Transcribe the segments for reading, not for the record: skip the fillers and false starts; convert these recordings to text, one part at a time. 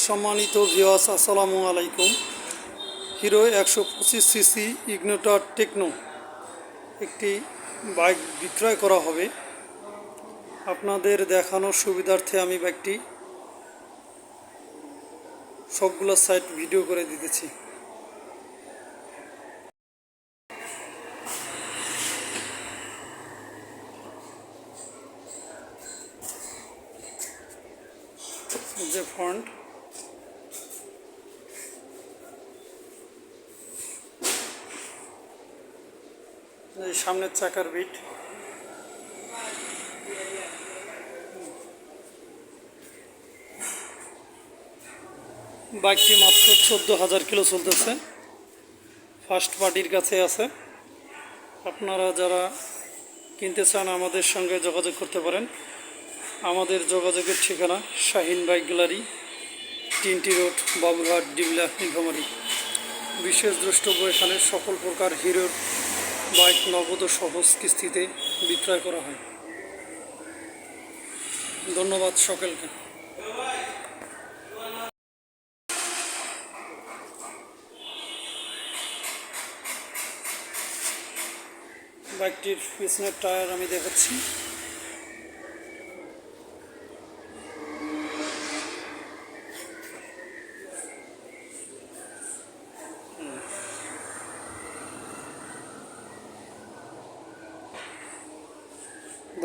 সম্মানিত ভিউয়ার্স, আসসালামু আলাইকুম। হিরো 125 সিসি ইগনিটর টেকনো একটি বাইক বিক্রয় করা হবে। আপনাদের দেখানোর সুবিধার্থে আমি বাইকটি সবগুলো সাইট ভিডিও করে দিতেছি। যে ফ্রন্ট, সামনের চাকার বিট, বাইকটি মাত্র 14,000 কিলো চলতেছে, ফার্স্ট পার্টির কাছে আছে। আপনারা যারা কিনতে চান আমাদের সঙ্গে যোগাযোগ করতে পারেন। আমাদের যোগাযোগের ঠিকানা Shahin bike gallery, Tinti road, Baburhat, Dibla, Nilphamari. বিশেষ দ্রষ্টব্য, এখানে সকল প্রকার হিরোর বাইক নগদ ও সহজ কিস্তিতে বিক্রয় করা হয়। ধন্যবাদ সকলকে। বাইকটির পিছনের টায়ার আমি দেখাচ্ছি।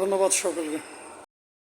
ধন্যবাদ সকলকে।